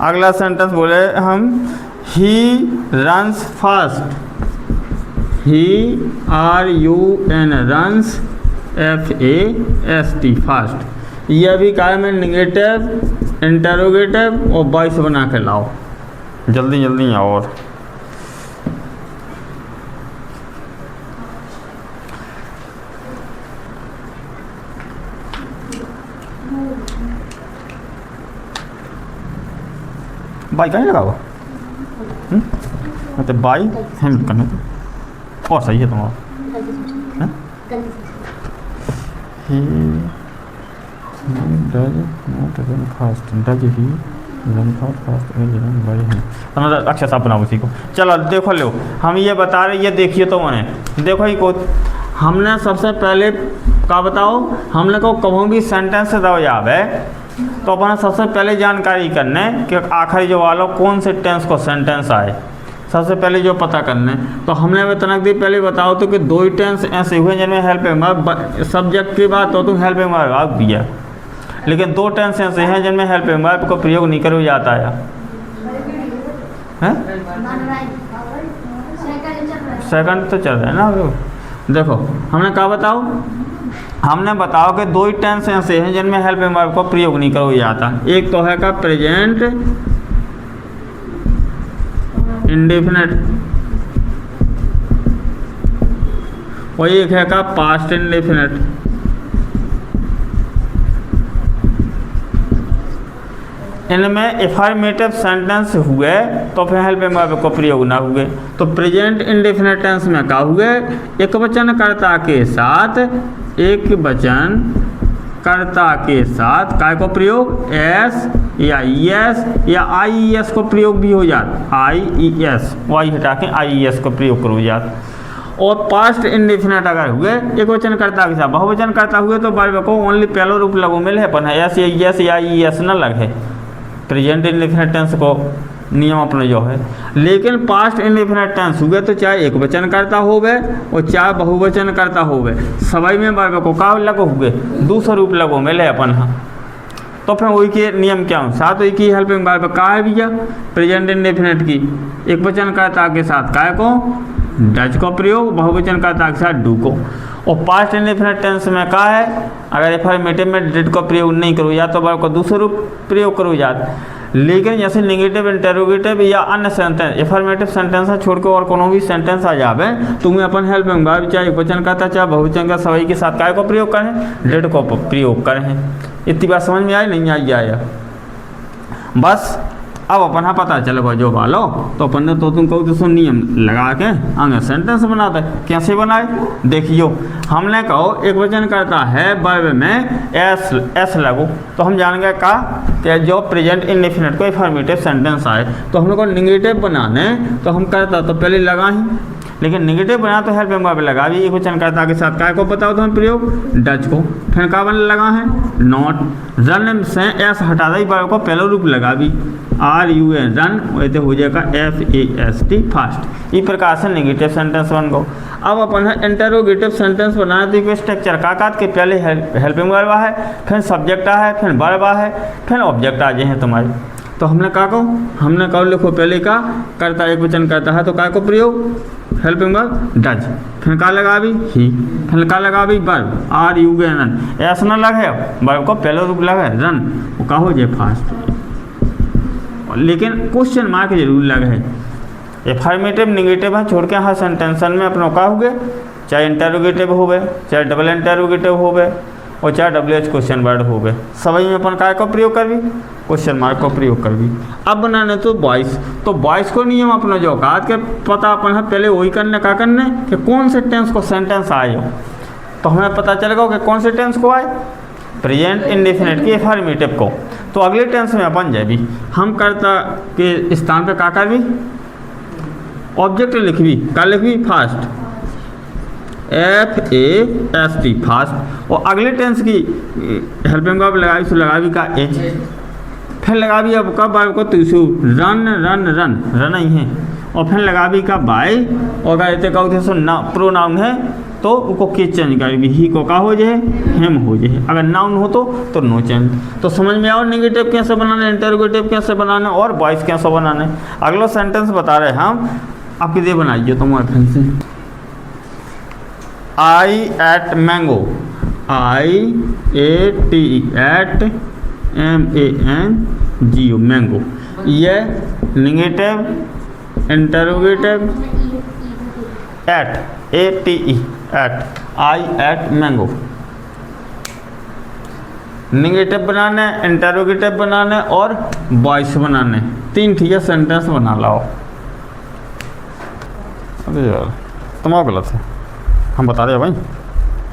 अगला सेंटेंस बोले हम he runs fast, he RUN runs FAST fast. यह भी क्या में निगेटिव इंटरोगेटिव और वॉइस बना के लाओ, जल्दी जल्दी आओ। और बाई कहीं लगा हुआ मतलब बाई हम करने तो और सही है तुम्हारा। he does not run fast, does he run fast run by him। अच्छा सा बनाओ उसी को। चलो देखो लो, हम ये बता रहे, ये देखिए तो मैंने देखो ही को हमने सबसे पहले क्या बताओ, हमने को कहूँ भी सेंटेंस दो जावे तो अपना सबसे पहले जानकारी करने कि आखिरी जो वालों कौन से टेंस को सेंटेंस आए, सबसे पहले जो पता करने। तो हमने तनक दी पहले बताओ तो कि दो ही टेंस ऐसे हुए जिनमें हेल्पिंग वर्ब सब्जेक्ट की बात हो तो हेल्पिंग वर्ब भी है, लेकिन दो टेंस ऐसे हैं जिनमें हेल्पिंग वर्ब को प्रयोग नहीं करो जाता है। सेकंड तो चल रहा है ना। देखो हमने कहा बताओ, हमने बताओ कि दो ही टेंस ऐसे हैं जिनमें हेल्पिंग वर्ब को प्रयोग नहीं करो जाता। एक तो है का प्रेजेंट इंडेफिनिट और एक है का पास्ट इंडेफिनिट। इनमें एफर्मेटिव सेंटेंस हुए तो फिर हेल्पिंग वर्ब को प्रयोग ना हुए। तो प्रेजेंट इंडेफिनिट टेंस में क्या हुए, एक वचनकर्ता के साथ, एक वचन कर्ता के साथ काय को प्रयोग एस या ES या IES को प्रयोग भी हो जाता, IES वाई हटा के IES को प्रयोग करो जाता। और पास्ट इंडेफिनिट अगर हुए एक वचन कर्ता के साथ बहुवचन कर्ता हुए तो वर्ब को ओनली पहलो रूप लगो मिले अपन एस या ES या IES न लगे प्रेजेंट इंडेफिनिट टेंस को नियम अपने जो है। लेकिन पास्ट इंडेफिनिट टेंस हुए तो चाहे एक वचन करता होवे और चाहे बहुवचन करता होवे, सवाई में वर्ब को का लगो हुए दूसरा रूप लगो मिले अपन। हाँ तो फिर वही के नियम क्या हो, साथ वही की हेल्पिंग वर्ब का है भैया प्रेजेंट इंडेफिनिट की, एक वचन करता के साथ काय को डज को प्रयोग, बहुवचन करता के साथ डू को। और पास्ट इंडेफिनिट टेंस में का है, अगर एफर्मेटिव में डिड को प्रयोग नहीं करो या तो वर्ब को दूसरा रूप प्रयोग करो जाता। लेकिन जैसे नेगेटिव इंटरोगेटिव या अन्य सेंटेंस एफर्मेटिव सेंटेंस छोड़ के और कोनो भी सेंटेंस आ जावे तुम्हें अपन हेल्पिंग वर्ब चाहे वचन करता चाहे बहुवचन का सवाई के साथ काय को प्रयोग करें, डिड को प्रयोग करें। इतनी बात समझ में आई नहीं आई आया बस। अब अपन पता चलेगा जो वालो तो अपन ने तो तुम कहो तो नियम लगा के आगे सेंटेंस बनाते कैसे बनाए देखियो। हमने कहो एक वचन करता है वर्ब में एस लगो तो हम जानेंगे का कि जो प्रेजेंट इंडेफिनिट को एफर्मेटिव सेंटेंस आए तो हम लोग को निगेटिव बनाने तो हम करता तो पहले लगा ही, लेकिन निगेटिव बना तो हेल्पिंग वर्ब लगा भी एक वचन कर्ता के साथ काय को बताओ तो हम प्रयोग डच को, फिर का बन लगा है नॉट, रन से एस हटा दी वर्ब को पहले रूप लगा भी RUN रन वैसे हो जाएगा FAST फास्ट। इस प्रकार से नेगेटिव सेंटेंस बन गो। अब अपन इंटरोगेटिव सेंटेंस बनाना तो स्ट्रक्चर का के पहले हेल्पिंग वर्ब है, फिर सब्जेक्ट है, फिर वर्ब है, फिर ऑब्जेक्ट आ जाए हैं तुम्हारे। तो हमने कहा को हमने कहा लिखो पहले का करता एक वचन करता है तो का को प्रयोग हेल्पिंग वर्ब डज, फिर का लगा भी ही, फिर का लगा भी वर्ब RUN रन, ऐसा न लगे वर्ब को पहले रूप लगे रन वो का हो जाए फास्ट। लेकिन क्वेश्चन मार्क जरूर लगे है, एफर्मेटिव निगेटिव है छोड़ के हर सेंटेंसन में अपना का हो गए चाहे इंटरोगेटिव हो गए चाहे डबल इंटरोगेटिव हो गए और चाहे WH क्वेश्चन वर्ड हो गए, सभी में अपन काय को प्रयोग कर भी क्वेश्चन मार्क को प्रयोग कर भी। अब बनाने तो वॉइस, तो वॉइस को नियम अपना जो औकात के पता अपन है पहले वही करने का करने कि कौन से टेंस को सेंटेंस आए हो तो हमें पता चलेगा कि कौन से टेंस को आए प्रेजेंट इंडेफिनिट की एफर्मेटिव को। तो अगले टेंस में अपन जाए भी हम करता के स्थान पे का कर भी ऑब्जेक्ट लिख भी का लिख भी फास्ट FAST फास्ट। और अगले टेंस की हेल्पिंग वर्ब लगाई सो लगा भी का एच, फिर लगा भी अब कब वर्ब को तीसू रन रन रन रन ही है, और फिर लगा भी का बाय और कहते कहो थे सो ना प्रोनाउन है तो उसको के चेंज करेगी, ही को का हो जाए हेम हो जाए। अगर नाउन हो तो नो चेंज। तो समझ में आओ नेगेटिव कैसे बनाना, इंटरोगेटिव कैसे बनाना और वॉइस कैसे बनाना है। अगला सेंटेंस बता रहे हम, आप किधर बनाइए तो हमारे फ्रेंड से, I ate mango, I A T ate MANGO mango, ये negative interrogative ate ATE ate, I ate mango. Negative बनाने, इंटरोगेटिव बनाने और वॉइस बनाने, 3 ठीक है सेंटेंस बना लाओ। अरे यार तुम्हारा गलत है, हम बता रहे हैं भाई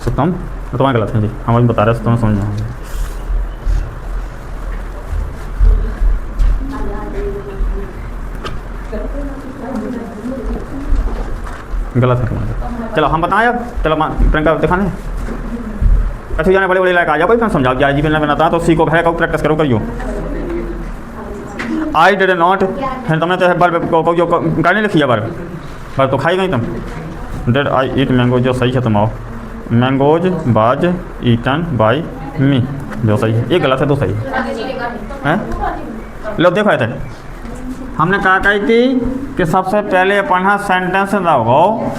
सुतम, तुम्हारा गलत है जी, हम भाई बता रहे हैं, तुम्हें समझ गलत है तुम्हारा। चलो हम बताएं अब, चलो प्रियंका दिखाने अच्छी जाने बड़े बड़े लायक आ जाओ, कोई समझाओ जाए जी, बनाता तो सीखो, है को प्रैक्टिस करो करियो। आई डिड नॉट है, तुमने तो बर्ब को जो गाने लिखी है, बर्ब तो खाई गई तुम। डिड आई ईट मैंगो, जो सही है तुम आओ, मैंगोज बाज ईटन बाई मी, जो सही है। ये गलत है तो सही है। लो देखो ऐसे हमने कहा कही थी कि सबसे पहले अपन सेंटेंस लगाओ,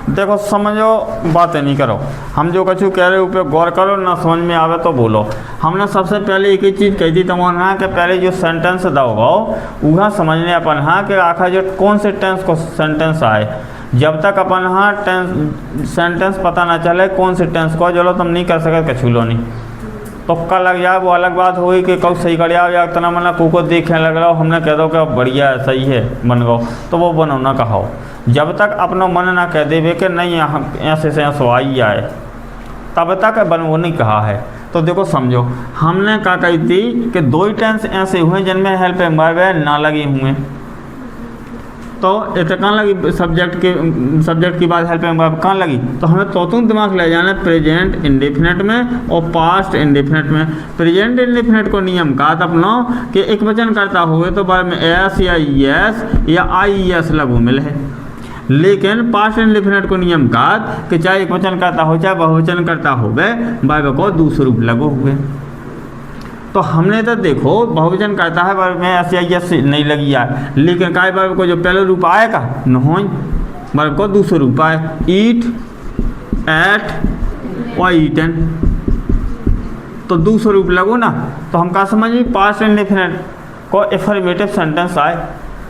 देखो समझो बातें नहीं करो, हम जो कछु कह रहे ऊपर गौर करो, ना समझ में आवे तो बोलो। हमने सबसे पहले एक ही चीज़ कही थी तुम्हारा कि पहले जो सेंटेंस लगाओ वह समझने अपन कि आखिर जो कौन से टेंस को सेंटेंस आए। जब तक अपन सेंटेंस पता ना चले कौन से टेंस को, चलो तुम नहीं कर सके कछु लो नहीं, तुक्का लग जाए वो अलग बात होगी कि कब सही कर जाओ, या तना मना को देखे लग रहा हो, हमने कह दो कि बढ़िया है सही है बन गो, तो वो बनो ना कहो। जब तक अपना मन ना कह देवे कि नहीं यहाँ ऐसे से ऐसा आई आए, तब तक बन वो नहीं कहा है। तो देखो समझो हमने कहा कही थी कि 2 ही टेंस ऐसे हुए जिनमें हेल्प एम्बर ना लगे हुए, तो इतना कहाँ लगी सब्जेक्ट की बात हेल्प एम्बर कहाँ लगी, तो हमें तो दिमाग ले जाना प्रेजेंट इंडेफिनेट में और पास्ट इंडेफिनेट में। प्रेजेंट इंडेफिनेट को नियम का अपना कि एक वचन करता हुए तो बाद में एस या यस या IES लगू मिले है, लेकिन पास्ट इंडेफिनेट को नियम का कि चाहे एक वचन करता हो चाहे बहुवचन करता हो बाय को दूसरे रूप लगो हुए। तो हमने तो देखो बहुवचन करता है वर्ब में SIS नहीं लगी यार, लेकिन काय वर्ब को जो पहले रूप आएगा नहोई, वर्ब को दूसरा रूप आए, ईट एट और ईटन, तो दूसरा रूप लगो ना। तो हम कहा समझिए पास्ट इंडेफिनेट को एफर्मेटिव सेंटेंस आए,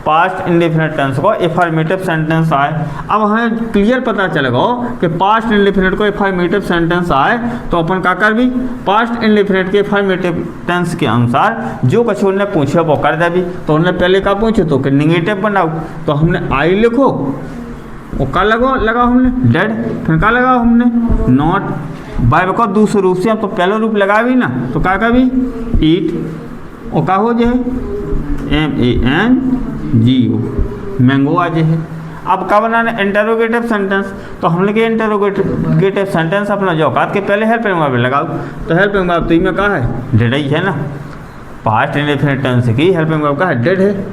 पास्ट इंडेफिनेट टेंस को एफर्मेटिव सेंटेंस आए। अब हमें क्लियर पता चलेगा कि पास्ट इंडेफिनेट को एफर्मेटिव सेंटेंस आए तो अपन क्या कर भी पास्ट इंडेफिनेट के एफर्मेटिव टेंस के अनुसार जो कुछ उन्होंने पूछे वो कर दे भी। तो उन्होंने पहले क्या पूछे तो कि निगेटिव बनाओ, तो हमने आई लिखो, वो क्या लगा हमने डेड, फिर क्या लगा हमने नॉट, बाय को दूसरे रूप से हम तो पहले रूप लगा भी ना, तो क्या का भी ईट, वो क्या हो जाए MANGO मैंगो आ जाए। अब क्या बनाना इंटरोगेटिव सेंटेंस, तो हम लोग इंटरोगेटिव सेंटेंस अपना जो औकात के पहले हेल्प एंड वर्ब लगाओ, तो हेल्प एंड वर्ब तो इनमें कहा है डेड ही है ना, पास्ट इंडेफिनिट टेंस की हेल्प एंड वर्ब का है डेड है,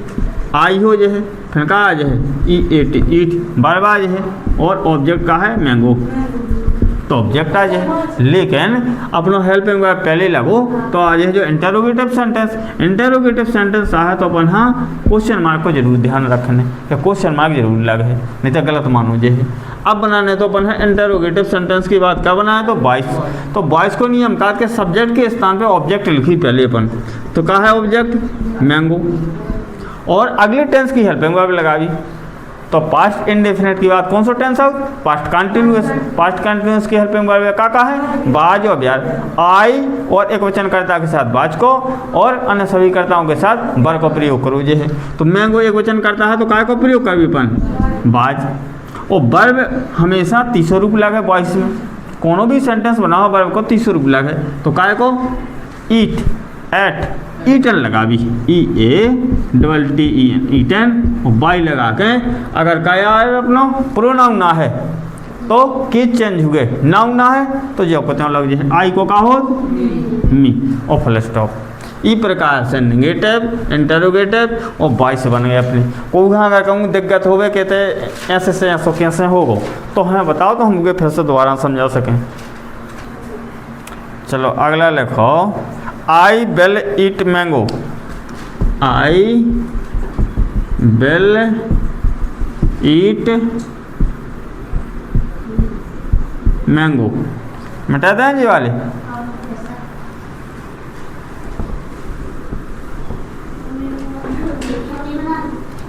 आई हो जाए फिर का आ जाए EAT ईट वर्ब आ जाए और ऑब्जेक्ट का है मैंगो, तो ऑब्जेक्ट आ जाए। लेकिन अपना हेल्प एंड वर्ब पहले लगो तो आ जाए जो इंटरोगेटिव सेंटेंस आ है, तो अपन क्वेश्चन मार्क को जरूर ध्यान रखने कि क्वेश्चन मार्क जरूर लगे, नहीं तो गलत मानो जे है। अब बनाने तो अपन इंटरोगेटिव सेंटेंस की बात क्या बनाए तो वॉइस को नियम का के सब्जेक्ट के स्थान पे ऑब्जेक्ट लिखी पहले अपन, तो क्या है ऑब्जेक्ट मैंगो, और अगले टेंस की हेल्प एंड वर्ब लगावी। तो पास्ट इंडेफिनेट की बात कौन सा टेंस है, पास्ट कंटिन्यूअस की हेल्पिंग वर्ब का है बाज और ब्याज, आई और एक वचन कर्ता के साथ बाज को और अन्य सभी कर्ताओं के साथ बर का प्रयोग करो जे है। तो मैंगो एक वचन करता है तो काय को प्रयोग कर भी अपन बाज, और वर्ब हमेशा तीसरा रूप लगे वॉइस में, कोनो भी सेंटेंस बनाओ वर्ब को तीसरा रूप लगे, तो काय को ईट एट ईटन लगा भी EATTEN ईटन, और बाई लगा के अगर क्या है अपना प्रोनाउन ना है तो केस चेंज हुए, नाउन ना है तो जो कहते हैं लग जाए आई को का हो मी और फुल स्टॉप। ई प्रकार से निगेटिव, इंटरोगेटिव और वॉइस बन गए अपने। कोई अगर कहूँ दिक्कत हो गए कहते ऐसे से ऐसो कैसे होगो, तो हमें बताओ तो हम फिर से दोबारा समझा सकें। चलो अगला लिखो, I will eat mango. I will eat mango. मिटा दें जी वाले।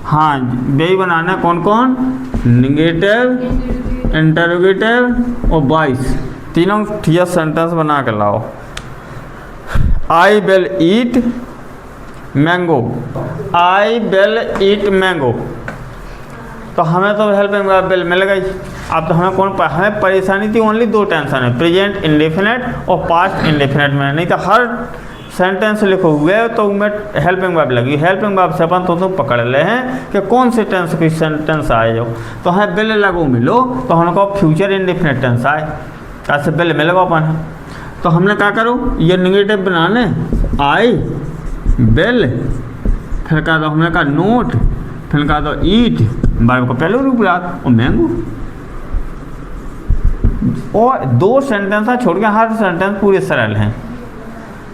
हाँ वही बनाना है। कौन कौन? निगेटिव, इंटरोगेटिव और वॉइस, तीनों ठीक सेंटेंस बना के लाओ। I will eat mango. I will eat mango, तो हमें तो हेल्पिंग वर्ब विल मिल गई। अब तो हमें परेशानी थी ओनली दो टेंशन है, प्रेजेंट इंडेफिनेट और पास्ट इंडेफिनेट में। नहीं तो हर सेंटेंस लिखो हुए तो उनमें हेल्पिंग वर्ब लगी। हेल्पिंग वर्ब से अपन तो पकड़ ले हैं कि कौन से टेंस की सेंटेंस आए जो, तो हमें बिल लगो मिलो तो हमको फ्यूचर इंडेफिनेट टेंस आए, ऐसे बिल मिल गो अपन। तो हमने क्या करो, ये निगेटिव बनाने आई बिल, फिर कहा दो हमने कहा नोट, फिर कहा दो ईट, वर्ब को पहले रूप ला और मैंगो। और दो सेंटेंस छोड़ के हर सेंटेंस पूरे सरल हैं।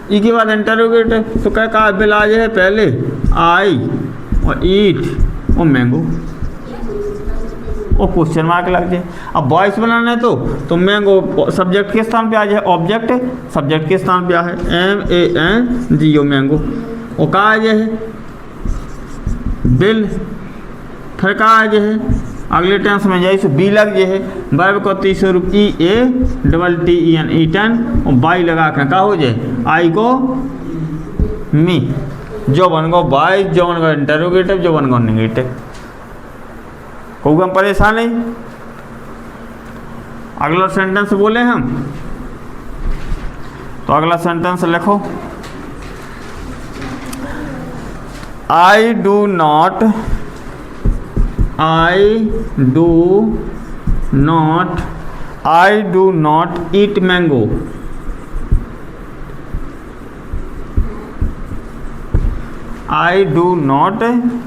इसके बाद इंटरोगेटिव, तो क्या कहा बिल आ जाए पहले, आई और ईट और मैंगो और क्वेश्चन मार्क लग जाए। अब वॉइस बनाना है तो मैंगो सब्जेक्ट के स्थान पे आ जाए, ऑब्जेक्ट सब्जेक्ट के स्थान पे आ है, MANGO मैंगो। और कहा आ जाए बिल, फिर कहा आ जाए अगले टेंस में जाए बी लग जाए, वर्ब को 30 रूप EATTEN ईटन और बाई लगा के का हो जाए आई को मी, जो बन गो बाई, जो बन गो इंटरोगेटिव, जो बन गो निगेटिव। कोई हम परेशान नहीं। अगला सेंटेंस बोले हम, तो अगला सेंटेंस लिखो, I do not eat mango. I do not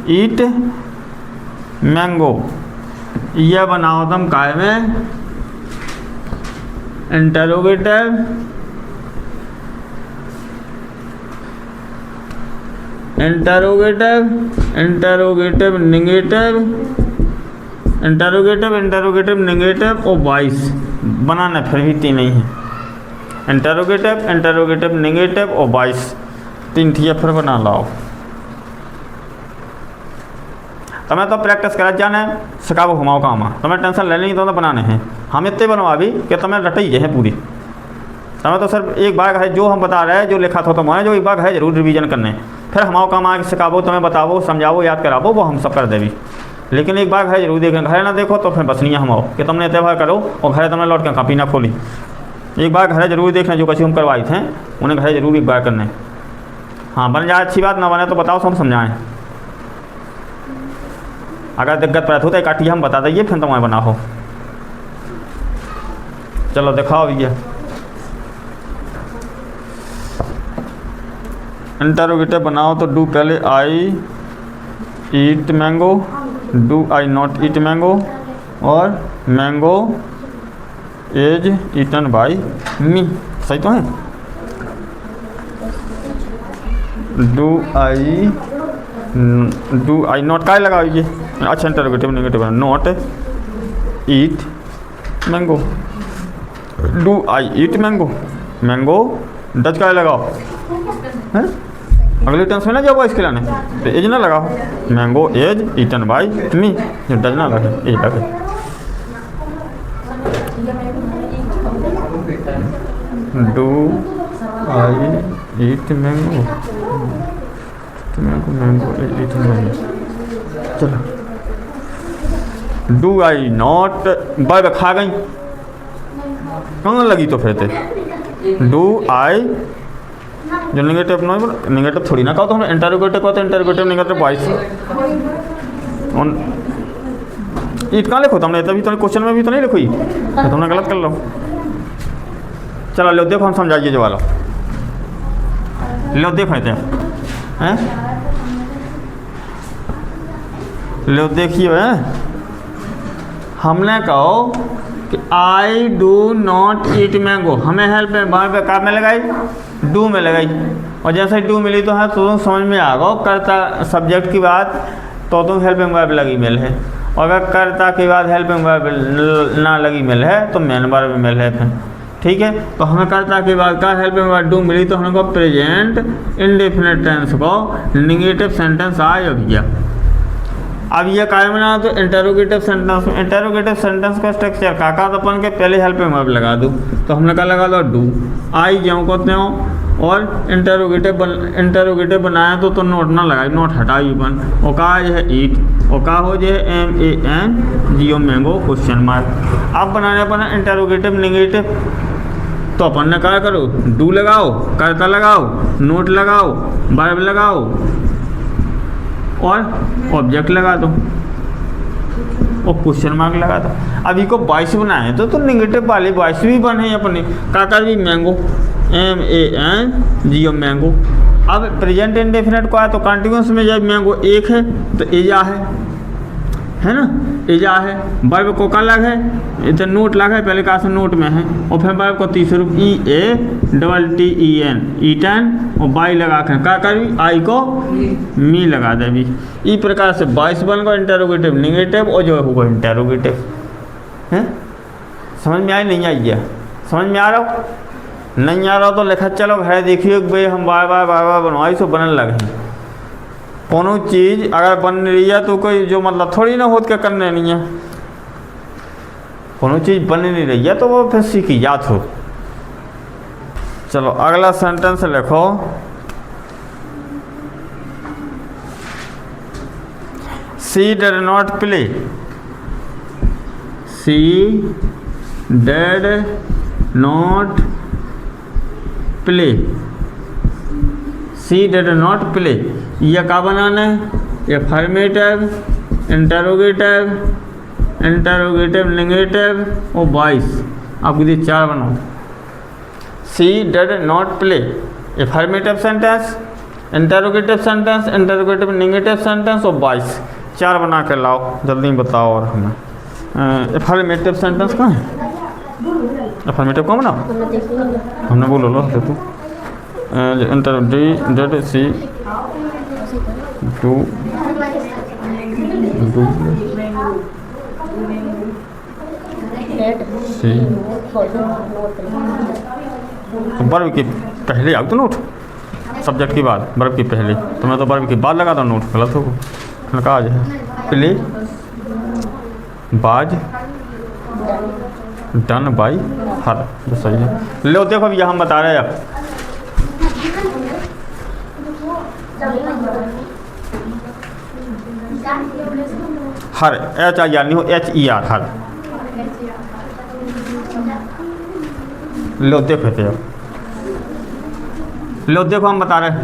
eat mango. यह बनाओ तुम काय में इंटरोगेटिव, इंटरोगेटिव निगेटिव और वॉइस बनाना फिर भी तीन ही है। इंटरोगेटिव निगेटिव और वॉइस तीन थी, फिर बना लाओ। तुम्हें तो प्रैक्टिस कर जाने सिखाओ घुमाओ काम, तुम्हें टेंशन ले नहीं तो बनाने हैं। हम इतने बनवा भी कि तुम्हें रटई है पूरी। तुम्हें तो सिर्फ एक बार है जो हम बता रहे हैं, जो लिखा था तुम्हारे जो एक बार है जरूर रिवीजन करने, फिर हमारे काम आगे सिखाओ, तुम्हें बताओ, समझाओ, याद कराओ, वो हम सब कर देवी। लेकिन एक बार घर जरूर देखें, घर ना देखो तो फिर बस नहीं हम आओ कि तुमने त्यौहार करो और घर तुमने लौट के कापी ना खोली। एक बार घर जरूर देखना, जो कभी हम करवाए थे उन्हें घर जरूर एक बार करने। हाँ बन जाए अच्छी बात, ना बने तो बताओ तो हम समझाएँ। अगर दिक्कत पड़े तो काटिए हम बता देंगे, फिर तुम्हारे बना हो। चलो दिखाओ भैया। इंटरोगेटिव बनाओ तो डू पहले I eat mango, do I not eat mango, और mango is eaten by me. सही तो है। डू आई नॉट का लगाओ ये, अच्छा इंटरोगेटिव नेगेटिव है, not eat mango, do I eat mango, mango Dutch का लगाओ है, अगले टेंस में ना जाओ इसके लाने तो एज ना लगाओ, mango is eaten by me, जो डज ना लगे एज लगे। Do I eat mango, mango is eaten by. चलो डू आई नॉट, वर्ब खा गई कहाँ लगी तो फिर थे डू आई, जो नेगेटिव नेगेटिव थोड़ी ना कहो तो हम इंटरोगेटिव कहते हैं, इंटरोगेटिव नेगेटिव वॉइस। ईट कहाँ लिखो तुमने, तभी तो क्वेश्चन में भी तो नहीं लिखो, तो तुमने गलत कर लो। चलो लो देखो हम समझाइए जो वाला लो देखो थे हैं, लो देखिए हमने कहो कि I do not eat mango, हमें हेल्प में वहाँ पे का में लगाई, डू में लगाई, और जैसे डू मिली तो है तो तुम समझ में आ गो करता सब्जेक्ट की बात तो तुम हेल्पिंग वर्ब लगी मिल है, और अगर कर्ता की बात हेल्पिंग वर्ब ना लगी मिल है तो मेन वर्ब मिल है फिर, ठीक है। तो हमें कर्ता की बात का हेल्पिंग वर्ब डू मिली तो हमको प्रेजेंट इंडेफिनिट टेंस को नेगेटिव सेंटेंस आ गया। अब ये काय बना तो इंटरोगेटिव सेंटेंस में, इंटरोगेटिव सेंटेंस का स्ट्रक्चर काका तो अपन के पहले हेल्पिंग वर्ब लगा दूँ, तो हमने क्या लगा दो डू, आई ज्यों को त्यों, और इंटरोगेटिव बनाया तो नोट ना लगाई, नोट हटाई अपन, और का है ईट, और का हो जे MANGO मैंगो क्वेश्चन मार्क। अब बनाने अपना इंटरोगेटिव नेगेटिव, तो अपन ने क्या करो, डू लगाओ, कर्ता लगाओ, नोट लगाओ, वर्ब लगाओ और ऑब्जेक्ट लगा दो और क्वेश्चन मार्क लगा दो। अभी को 22 बनाए तो नेगेटिव वाली 22 भी बने अपने काका भी मैंगो MANGO मैंगो। अब प्रेजेंट इंडेफिनिट को आया तो कंटिन्यूस में जब मैंगो एक है तो एजा है ना, एजा है, वर्ब को का लग है, इधर नोट लग है, पहले कहा से नोट में है, और फिर वर्ब को तीसरे रूप EATTEN ईटन, और बाई लगा के क्या करी, आई को मी लगा दे भी। इस प्रकार से 22 बन गो इंटरोगेटिव नेगेटिव और जो होगा इंटरोगेटिव है। समझ में आई नहीं आई है, समझ में आ रहा हो, नहीं आ रहा हो तो लिखा चलो घर देखिए भाई हम बार बार बनवाई सो बनने लगे। कोनो चीज़ अगर बन रही है तो कोई जो मतलब थोड़ी ना होत के करने नहीं है, कोनो चीज़ बन नहीं रही है तो वो फिर सीखी जात हो। चलो अगला सेंटेंस लिखो, she did not play, she did not play, she did not play, यह का बनाना है, अफर्मेटिव, इंटरोगेटिव, इंटरोगेटिव नेगेटिव और 22, आप ये 4 बनाओ। She did not play, affirmative sentence, interrogative sentence, interrogative negative sentence और 22, 4 बना कर लाओ, जल्दी बताओ। और हमें अफर्मेटिव सेंटेंस कहाँ है, अफर्मेटिव कौन बनाओ, हमने बोलो लो तो तू इंटर डिड सी डू सी, वर्ब के पहले आओ तो नोट, सब्जेक्ट की बात वर्ब की पहले, तो मैं तो वर्ब की बाद लगा था नोट, गलत हो काज है। प्ले बाज डन बाई हर, जो सही है। लो देखो भैया हम बता रहे हैं अब हर, HIR नहीं हो, HER हर। लो देखो थे, लो देखो हम बता रहे हैं,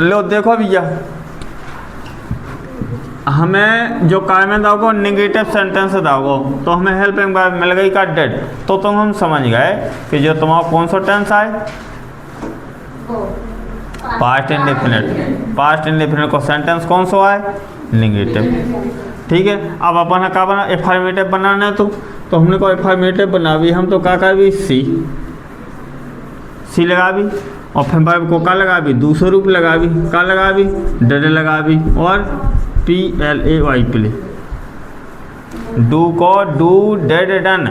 लो देखो भैया हमें जो काय में दाओगो नेगेटिव सेंटेंस दाओगो तो हमें हेल्पिंग वर्ब मिल गई का डेड, तो तुम हम समझ गए कि जो तुम्हारा कौन सा टेंस आए, पास्ट इंडेफिनिट, पास्ट इंडेफिनिट को सेंटेंस कौन सा आए, नेगेटिव, ठीक है। अब अपन का बना अफर्मेटिव बनाना है तो हमने को अफर्मेटिव बना भी, हम तो का कर भी सी लगा भी, और फिर वर्ब को का लगा भी, दूसरा रूप लगा भी, का लगा भी, डेड लगा भी, और PLAY प्ले, डू को डू डेड डन,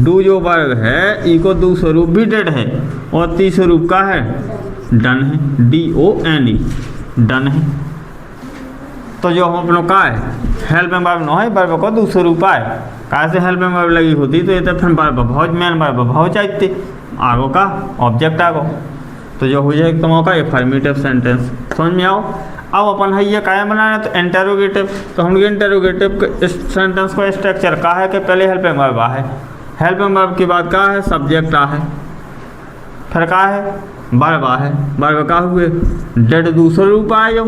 डू जो वर्ब है इको दूसरा रूप भी डेड है, और तीसरा रूप का है डन है, DONE डन है। तो जो हम अपनों का है हेल्पिंग वर्ब न है, वर्ब को दूसरा रूप आए, कहा से हेल्पिंग वर्ब लगी होती तो ये तो फिर वर्ब बहुत मेन वर्ब बहुत चाहिए आगो का ऑब्जेक्ट आगो, तो जो हो जाए तुम्हारा का अफर्मेटिव सेंटेंस। समझ में आओ। अब अपन है ये क्या बनाना है, तो इंटरोगेटिव, तो हम इंटरोगेटिव सेंटेंस को स्ट्रक्चर का है कि पहले हेल्पिंग वर्ब आ है, हेल्पिंग वर्ब के बाद का है सब्जेक्ट आ है, फिर का है वर्ब आ है, वर्ब का हुए डेड दूसरा रूप आए जो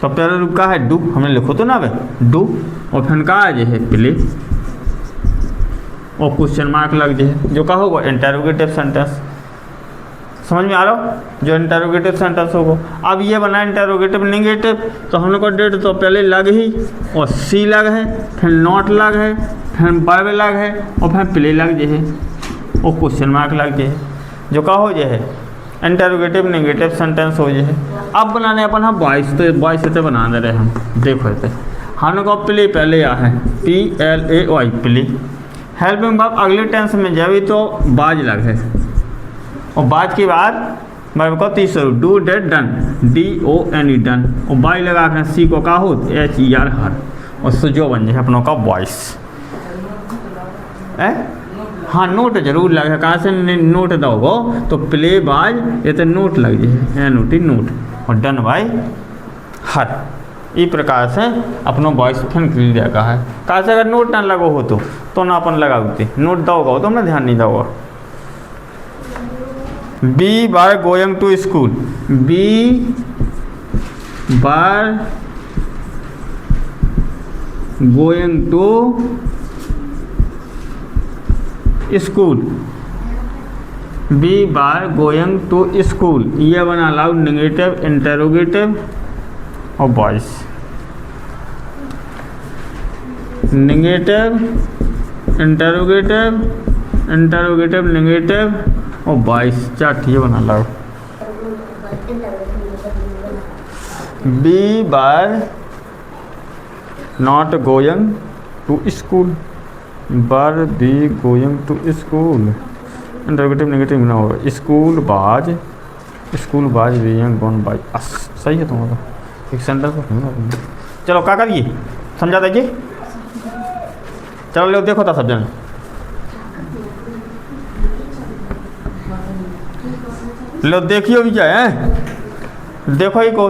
तो पहला रूप का है डू, हमने लिखो तो ना भाई डू, और फिर का है जो है प्ले, और क्वेश्चन मार्क लग जाए जो का होगा इंटरोगेटिव सेंटेंस। समझ में आ रहा हो, जो इंटरोगेटिव सेंटेंस होगा। अब ये बना इंटरोगेटिव नेगेटिव, तो हम लोग को डेट तो पहले लग ही, और सी लग है, फिर नॉट लग है, फिर वर्ब लग है, और फिर प्ले लग जे है, और क्वेश्चन मार्क लग जे है, जो का हो जाए इंटरोगेटिव नेगेटिव सेंटेंस हो जाए। अब बनाने अपन हम वॉइस, तो वॉइस से बना दे रहे हम, देखो थे हम लोग को प्ले पहले आ है PLAY प्ले। हेल्पिंग वर्ब अगले टेंस में जाए तो बाज लग है, और बाज के बाद वर्ब को तीसरा do that done, DONE done, और बाई लगा कर सी को का हो HER हर, और सो जो बन जाए अपनों का वॉइस। हाँ नोट जरूर लगे, कहाँ से नोट दोगो तो प्ले बाज ये तो नोट लग जाए नोट, और डन बाय हर। इस प्रकार से अपनो वॉइस फिर क्लियर का है। कहाँ से अगर नोट ना लगो हो तो ना अपन लगाते, नोट दोगा हो तो हमने ध्यान नहीं दोगा। We were going to school, we were going to school, we were going to school, ये बना लाओ नेगेटिव इंटरोगेटिव और voice, negative interrogative, interrogative negative और वॉइस, चार ये बना लाओ। We bar not going to school, were we going to school, interrogative negative ना होगा, स्कूल बाज बीइंग गॉन बाय अस। सही है तुम्हारा, एक सेंटेंस को चलो क्या करिए समझा दीजिए। चलो लो देखो था सब जन, लो देखियो भी जाए, देखो ही को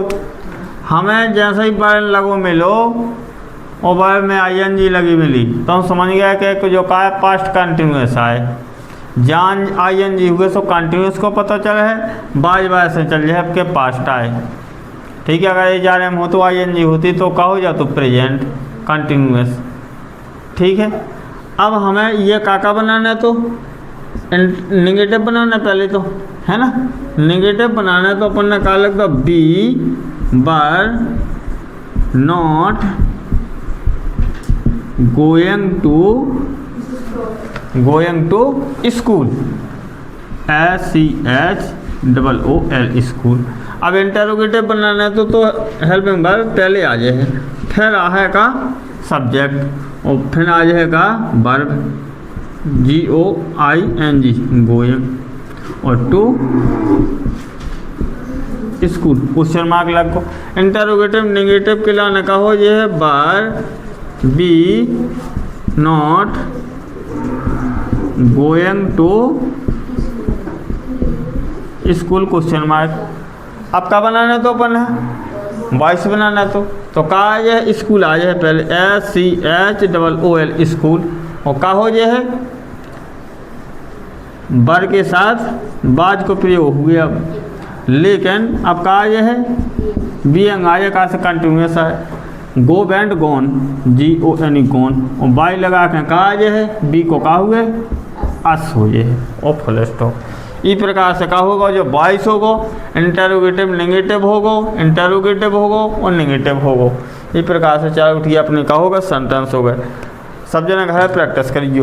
हमें जैसे ही बार लगो मिलो और बार में ING लगी मिली तो हम समझ गया कि जो का है पास्ट कंटिन्यूस है, जान ING हुए सो कंटिन्यूस को पता चला है, बाज बाज से चल जाए आपके पास्ट आए। ठीक है, अगर ये जा रहे हम हो तो ING होती तो का हो जा तो प्रेजेंट कंटिन्यूस। ठीक है, अब हमें ये काका बनाना है तो नेगेटिव बनाना है पहले तो, है ना। नेगेटिव बनाना है तो अपन ने कहा लगता बी बार not going to school, SCHOOL school. अब इंटरोगेटिव बनाना है तो हेल्पिंग वर्ब पहले आ जाए, फिर आएगा सब्जेक्ट और फिर आ जाएगा वर्ब GOING गोइंग, और टू स्कूल क्वेश्चन मार्क लगो। इंटरोगेटिव नेगेटिव के लाने का हो ये है were we not going to school question mark. अब का बनाना है तो अपन है वॉइस बनाना है तो का आ जाए स्कूल आ जाए पहले SCHOOL स्कूल, और का हो जाए है बर के साथ बाज को प्रयोग हुए। अब लेकिन अब का आ जाए है बीइंग आ जाए, का से कंटिन्यूस है, गो बैंड गोन GONE गोन, और बाई लगा के का आ जाए है बी को का हुए अस हो जाए और फुल स्टॉप। इस प्रकार से का होगा जो वॉइस होगा इंटरोगेटिव नेगेटिव होगा, इंटरोगेटिव होगा और नेगेटिव होगा। इस प्रकार से चार उठिए अपने का होगा सेंटेंस होगा। सब जने घर प्रैक्टिस करिए।